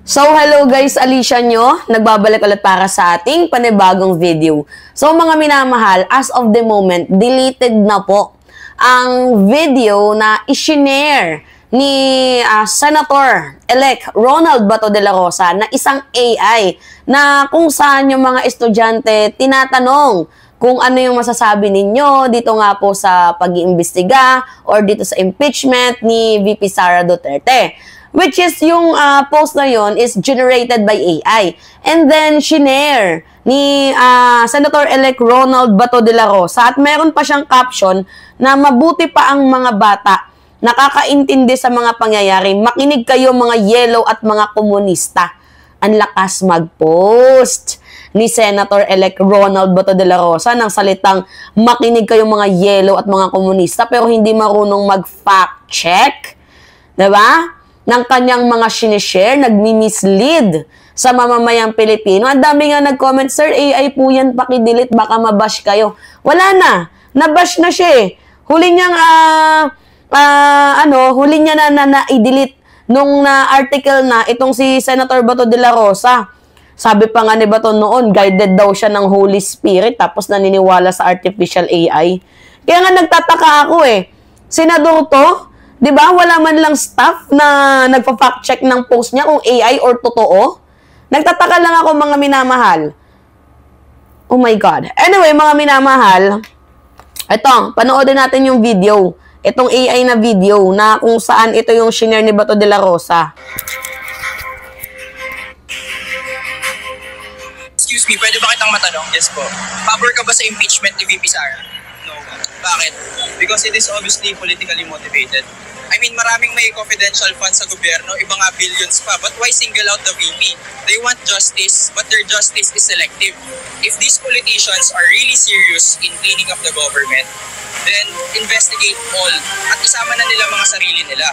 So, hello guys, Alicia nyo. Nagbabalik ulit para sa ating panibagong video. So, mga minamahal, as of the moment, deleted na po ang video na isinare ni Senator-elect Ronald Bato de la Rosa na isang AI na kung saan yung mga estudyante tinatanong kung ano yung masasabi ninyo dito nga po sa pag-iimbestiga or dito sa impeachment ni VP Sara Duterte. Which is yung post na yon is generated by AI. And then, shinare ni Senator-elect Ronald Bato de la Rosa at meron pa siyang caption na mabuti pa ang mga bata nakakaintindi sa mga pangyayari. Makinig kayo mga yellow at mga komunista. Ang lakas mag-post ni Senator-elect Ronald Bato de la Rosa ng salitang makinig kayo mga yellow at mga komunista pero hindi marunong mag-fact check. Diba? Ng kanyang mga sinishare, nagmi-mislead sa mamamayang Pilipino. Ang dami nga nag-comment, Sir, AI po yan, pakidelete, baka mabash kayo. Wala na. Nabash na siya eh. Huli niyang, huli niya na i-delete nung article na itong si Senator Bato de la Rosa. Sabi pa nga ni Bato noon, guided daw siya ng Holy Spirit tapos naniniwala sa artificial AI. Kaya nga nagtataka ako eh. Senador to, di ba? Wala man lang staff na nagpa-fact check ng post niya kung AI or totoo. Nagtataka lang ako mga minamahal. Oh my God. Anyway, mga minamahal, ito, panoodin natin yung video. Itong AI na video na kung saan ito yung shinare ni Bato de la Rosa. Excuse me, pwede ba kitang matanong? Yes po. Pabor ka ba sa impeachment ni VP Sara? No. Bakit? Because it is obviously politically motivated. I mean, maraming may confidential funds sa gobyerno, iba nga billions pa. But why single out the VP? They want justice, but their justice is selective. If these politicians are really serious in cleaning up the government, then investigate all at isama na nila mga sarili nila.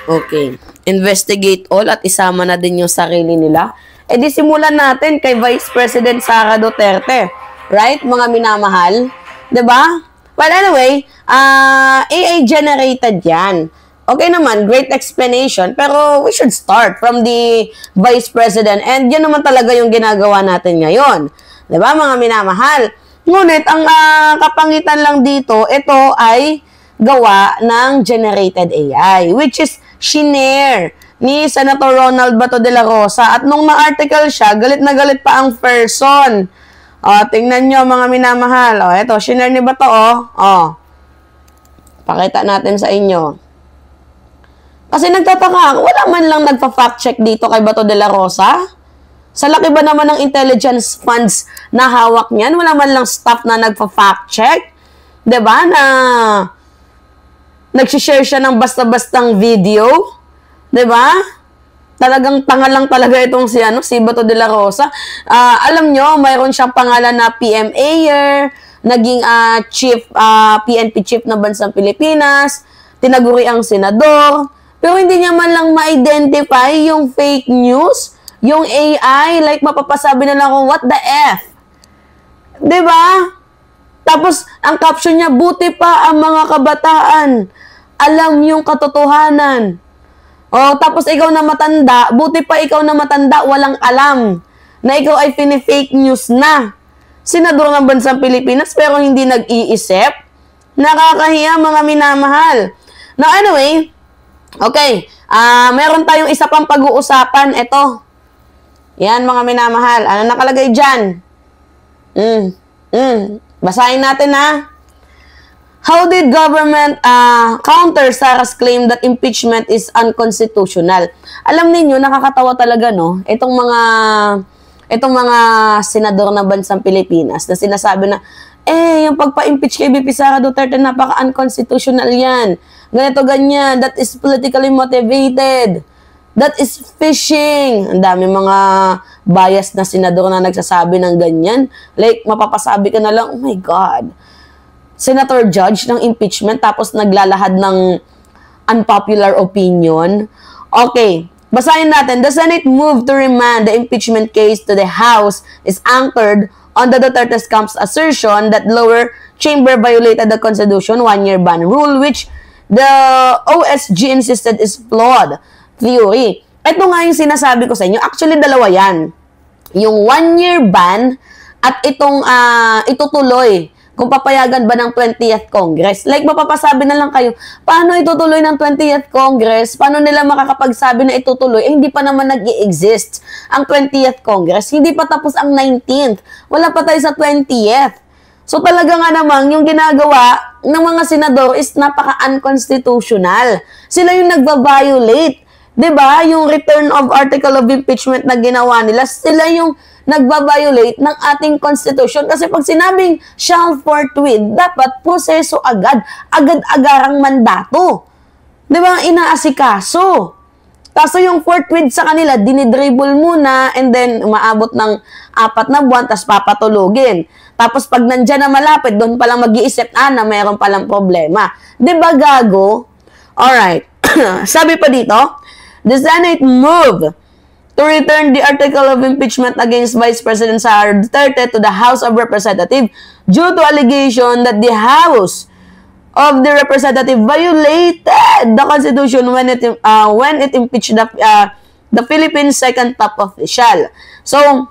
Okay. Investigate all at isama na din yung sarili nila. E di simulan natin kay Vice President Sara Duterte. Right, mga minamahal? 'Di ba? Well, anyway, AI generated yan. Okay naman, great explanation, pero we should start from the Vice President and yun naman talaga yung ginagawa natin ngayon. 'Di ba, mga minamahal? Ngunit, ang kapangitan lang dito, ito ay gawa ng generated AI, which is shinare ni Senator Ronald Bato de la Rosa. At nung na-article siya, galit na galit pa ang person. Tingnan nyo mga minamahal. Ito, shinare ni Bato, pakita natin sa inyo. Kasi nagtataka ako, wala man lang nagpa-fact check dito kay Bato de la Rosa. Sa laki ba naman ng intelligence funds na hawak niyan, wala man lang staff na nagpa-fact check? 'Di ba? Na nagsishare siya ng basta-bastang video? 'Di ba? Talagang tanga lang talaga itong si Bato de la Rosa. Alam nyo, mayroon siyang pangalan na PMAyer, naging PNP chief na bansang Pilipinas, tinaguri ang senador, pero hindi niya man lang ma-identify yung fake news, yung AI, like mapapasabi na lang ako, what the F? Diba? Tapos, ang caption niya, buti pa ang mga kabataan, alam yung katotohanan. Tapos ikaw na matanda, buti pa ikaw na matanda, walang alam na ikaw ay fake news na. Senador ng bansang Pilipinas pero hindi nag-iisip. Nakakahiya mga minamahal. Now anyway, okay, meron tayong isa pang pag-uusapan. Ito. Yan mga minamahal. Ano nakalagay dyan? Basahin natin ha. How did government counter Sara's claim that impeachment is unconstitutional? Alam niyo nakakatawa talaga, no? Itong mga senador ng bansang Pilipinas na sinasabi na, yung pagpa-impeach kay VP Sara Duterte, napaka-unconstitutional yan. Ganito, ganyan. That is politically motivated. That is phishing. Ang dami mga bias na senador na nagsasabi ng ganyan. Like, mapapasabi ka na lang, oh my God. Senator judge ng impeachment tapos naglalahad ng unpopular opinion. Okay, basahin natin. The Senate moved to remand the impeachment case to the House is anchored on the Duterte's camp's assertion that lower chamber violated the Constitution one-year ban rule which the OSG insisted is flawed theory. Ito nga yung sinasabi ko sa inyo. Actually, dalawa yan. Yung 1-year ban at itong itutuloy kung papayagan ba ng 20th Congress. Like, mapapasabi na lang kayo, paano itutuloy ng 20th Congress? Paano nila makakapagsabi na itutuloy? Eh, hindi pa naman nag-i-exist ang 20th Congress. Hindi pa tapos ang 19th. Wala pa tayo sa 20th. So, talaga nga namang yung ginagawa ng mga senador is napaka-unconstitutional. Sila yung nagba-violate. 'Di ba? Yung return of article of impeachment na ginawa nila, sila yung nagba-violate ng ating constitution. Kasi pag sinabing shall forthwith, dapat proseso agad, agad-agarang mandato. 'Di ba? Inaasikaso. Kaso yung forthwith sa kanila, dinidribble muna and then umaabot ng 4 na buwan, tapos papatulugin. Tapos pag nandyan na malapit, doon palang mag-iisip, na mayroon palang problema. 'Di ba gago? Alright. Sabi pa dito, the Senate move to return the article of impeachment against Vice President Sara Duterte to the House of Representatives due to allegation that the House of the Representative violated the Constitution when it impeached the Philippines' second top official. So,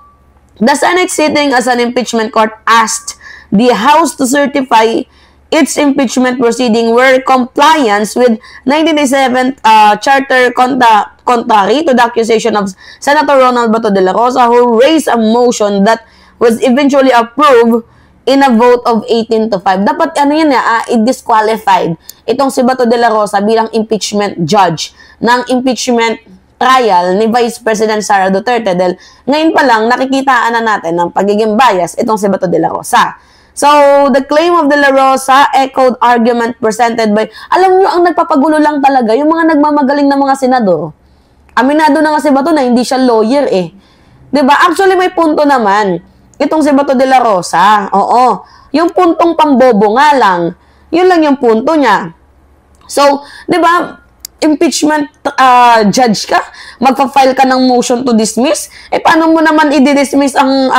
the Senate sitting as an impeachment court asked the House to certify its impeachment proceeding were compliance with 1987 charter contrary to the accusation of Senator Ronald Bato de la Rosa, who raised a motion that was eventually approved in a vote of 18-5. Dapat i-disqualified itong si Bato de la Rosa bilang impeachment judge ng impeachment trial ni Vice President Sara Duterte dahil ngayon pa lang nakikitaan na natin ng pagiging bias itong si Bato de la Rosa. So, the claim of De La Rosa echoed argument presented by, alam nyo, ang nagpapagulo lang talaga, yung mga nagmamagaling na mga senador. Aminado na nga si Bato na hindi siya lawyer eh. 'Di ba? Actually, may punto naman. Itong si Bato de la Rosa, oo. Yung puntong pambobo nga lang, yun lang yung punto niya. So, 'di ba, impeachment judge ka, magfa-file ka ng motion to dismiss, eh paano mo naman i-dismiss ang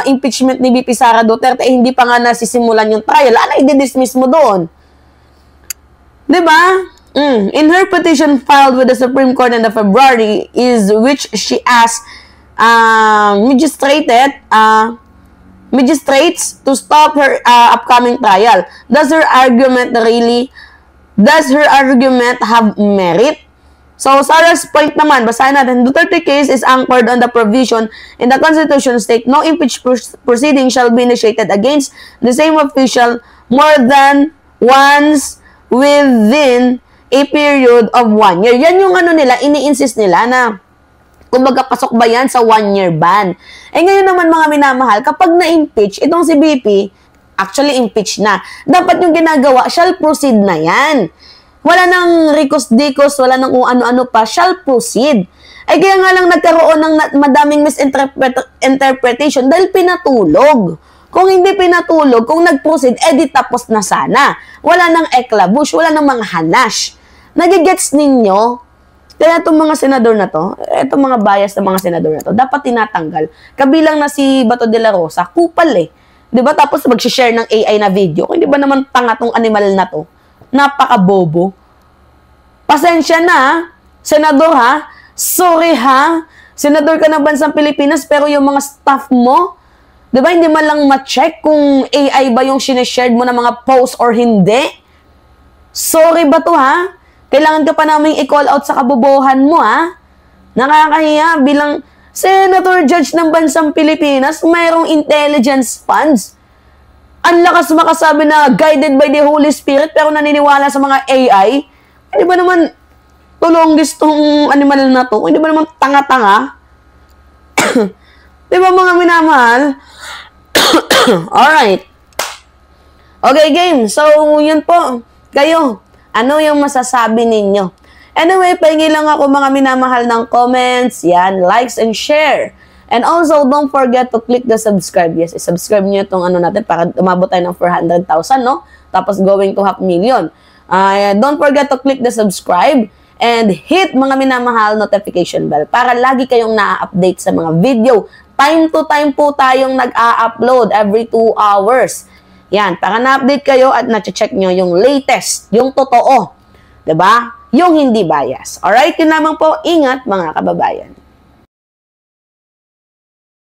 impeachment ni VP Sara Duterte, eh hindi pa nga nasisimulan yung trial, i-dismiss mo doon? 'Di ba? In her petition filed with the Supreme Court in the February, is which she asked magistrates to stop her upcoming trial. Does her argument have merit? So, Sarah's point naman, basahin natin, Duterte case is anchored on the provision in the Constitution state, no impeachment proceeding shall be initiated against the same official more than once within a period of 1 year. Yan yung nila, ini-insist nila na kumbaga pasok ba yan sa 1-year ban. Eh ngayon naman mga minamahal, kapag na-impeach, itong si BP, actually impeach na. Dapat yung ginagawa, shall proceed na yan. Wala nang rikos-dikos, wala nang kung ano-ano pa, shall proceed. Eh kaya nga lang nagkaroon ng madaming misinterpretation dahil pinatulog. Kung hindi pinatulog, kung nag-proceed, di tapos na sana. Wala nang eklabush, wala nang mga hanash. Nagigets ninyo? Kaya itong mga senador na to, itong mga bias ng mga senador na to, dapat tinatanggal. Kabilang na si Bato de la Rosa, kupal eh. 'Di ba? Tapos mag-share ng AI na video. Kung hindi ba naman tanga tong animal na to? Napaka-bobo. Pasensya na, senador ha? Sorry ha? Senador ka ng bansang Pilipinas pero yung mga staff mo, 'di ba, hindi man lang ma-check kung AI ba yung sineshare mo ng mga post or hindi? Sorry ba to ha? Kailangan ka pa namin i-call out sa kabobohan mo, ha? Nakakahiya bilang Senator Judge ng bansang Pilipinas, mayroong intelligence funds. Ang lakas makasabi na guided by the Holy Spirit pero naniniwala sa mga AI. Hindi ba naman tulonggis tong animal na to? Hindi ba naman tanga-tanga? Di ba mga minamahal? Alright. Okay, game. So, yun po. Kayo. Ano yung masasabi ninyo? Anyway, pahingi lang ako mga minamahal ng comments, yan, likes and share. And also, don't forget to click the subscribe. Yes, subscribe niyo itong natin para umabot tayo ng 400,000, no? Tapos going to 500,000. Don't forget to click the subscribe and hit mga minamahal notification bell para lagi kayong na-update sa mga video. Time to time po tayong nag-a-upload every 2 hours. Yan, para na-update kayo at na-check nyo yung latest, yung totoo. 'Di ba? Yung hindi bias. Alright, yun lamang po. Ingat mga kababayan.